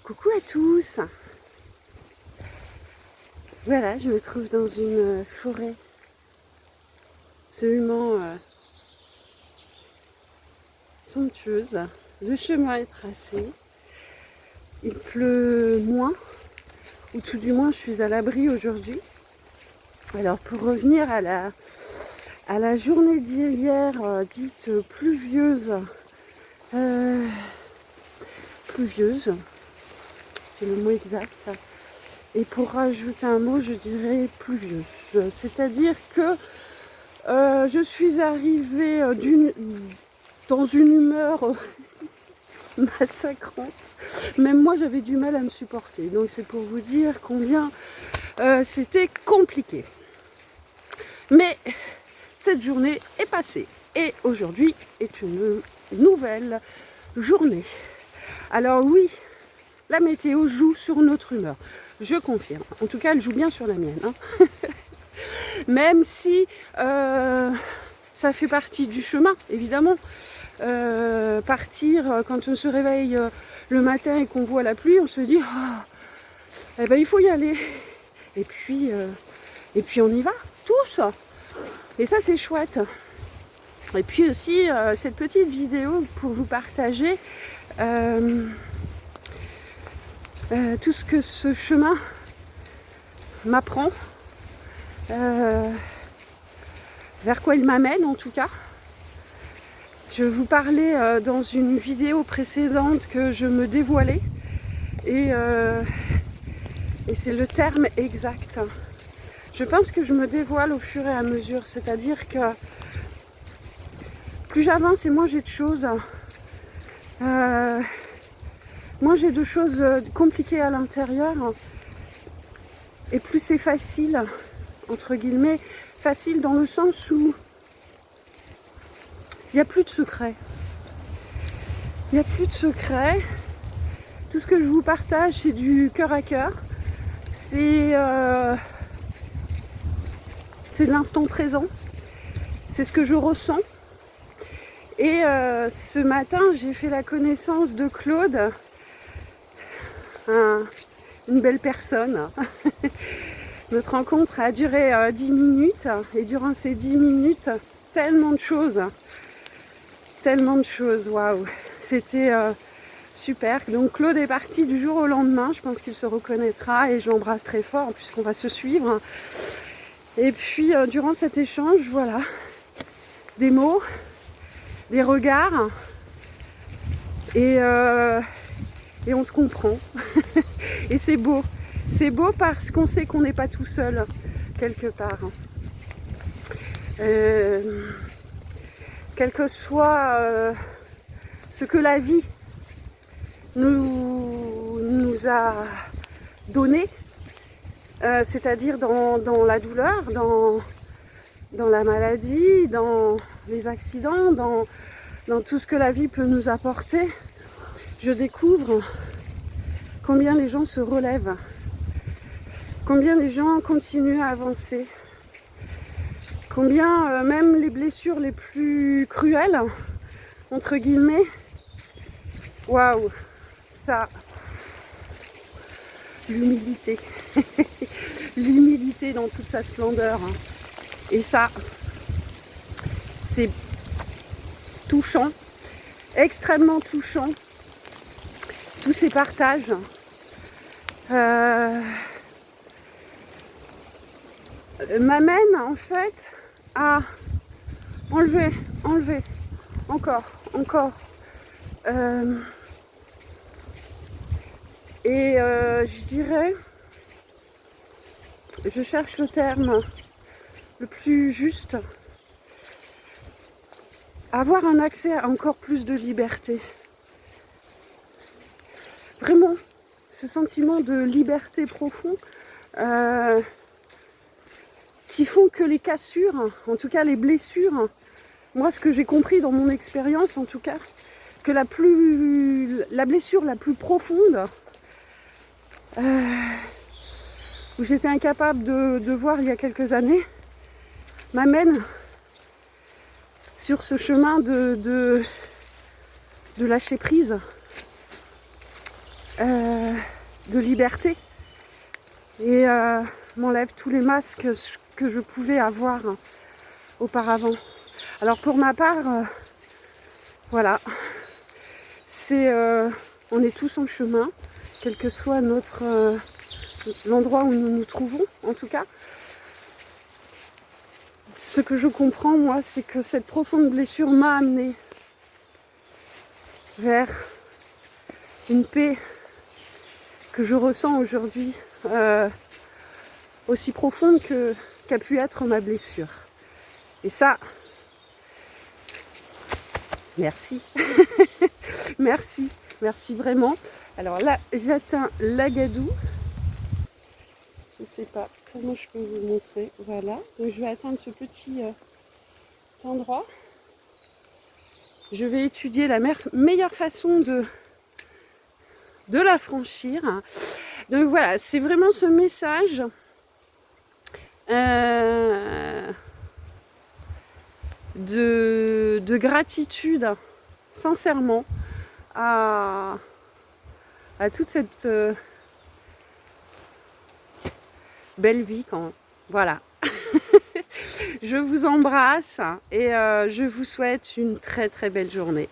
Coucou à tous. Voilà, je me trouve dans une forêt absolument somptueuse. Le chemin est tracé. Il pleut moins, ou tout du moins je suis à l'abri aujourd'hui. Alors pour revenir à la journée d'hier dite pluvieuse, c'est le mot exact. Et pour rajouter un mot, je dirais pluvieuse. C'est-à-dire que je suis arrivée dans une humeur massacrante. Même moi, j'avais du mal à me supporter. Donc c'est pour vous dire combien c'était compliqué. Mais cette journée est passée. Et aujourd'hui est une nouvelle journée. Alors oui, la météo joue sur notre humeur. Je confirme. En tout cas, elle joue bien sur la mienne. Hein. Même si ça fait partie du chemin, évidemment. Partir, quand on se réveille le matin et qu'on voit la pluie, on se dit oh, eh ben, il faut y aller. Et puis on y va, tous. Et ça, c'est chouette. Et puis aussi, cette petite vidéo pour vous partager tout ce que ce chemin m'apprend, vers quoi il m'amène en tout cas. Je vous parlais dans une vidéo précédente que je me dévoilais et c'est le terme exact. Je pense que je me dévoile au fur et à mesure, c'est-à-dire que plus j'avance et moins j'ai de choses. Moins j'ai de choses compliquées à l'intérieur et plus c'est facile, entre guillemets, facile dans le sens où il n'y a plus de secret. Il n'y a plus de secret. Tout ce que je vous partage, c'est du cœur à cœur. C'est de l'instant présent. C'est ce que je ressens. Et ce matin, j'ai fait la connaissance de Claude. Une belle personne. Notre rencontre a duré 10 minutes et durant ces 10 minutes, tellement de choses, waouh, c'était super. Donc Claude est parti du jour au lendemain, je pense qu'il se reconnaîtra et je l'embrasse très fort puisqu'on va se suivre. Et puis durant cet échange, voilà, des mots, des regards et on se comprend. Et c'est beau. C'est beau parce qu'on sait qu'on n'est pas tout seul, quelque part. Quel que soit ce que la vie nous a donné, c'est-à-dire dans la douleur, dans la maladie, dans les accidents, dans tout ce que la vie peut nous apporter, je découvre combien les gens se relèvent, combien les gens continuent à avancer, combien même les blessures les plus cruelles, entre guillemets, waouh, ça, l'humilité, l'humilité dans toute sa splendeur, et ça, c'est touchant, extrêmement touchant, tous ces partages. M'amène en fait à enlever, encore. Je dirais, je cherche le terme le plus juste, avoir un accès à encore plus de liberté. Vraiment, ce sentiment de liberté profond qui font que les cassures, en tout cas les blessures, moi ce que j'ai compris dans mon expérience en tout cas, que la blessure la plus profonde, où j'étais incapable de voir il y a quelques années, m'amène sur ce chemin de lâcher prise. de liberté et m'enlève tous les masques que je pouvais avoir auparavant. Alors pour ma part, voilà, on est tous en chemin, quel que soit l'endroit où nous nous trouvons, en tout cas. Ce que je comprends, moi, c'est que cette profonde blessure m'a amené vers une paix que je ressens aujourd'hui, aussi profonde qu'a pu être ma blessure. Et ça, merci. merci vraiment. Alors là, j'atteins l'Agadou. Je sais pas comment je peux vous montrer. Voilà, donc je vais atteindre ce petit endroit. Je vais étudier la meilleure façon de la franchir. Donc voilà, c'est vraiment ce message de gratitude, sincèrement, à toute cette belle vie quand même. Voilà. Je vous embrasse et je vous souhaite une très très belle journée.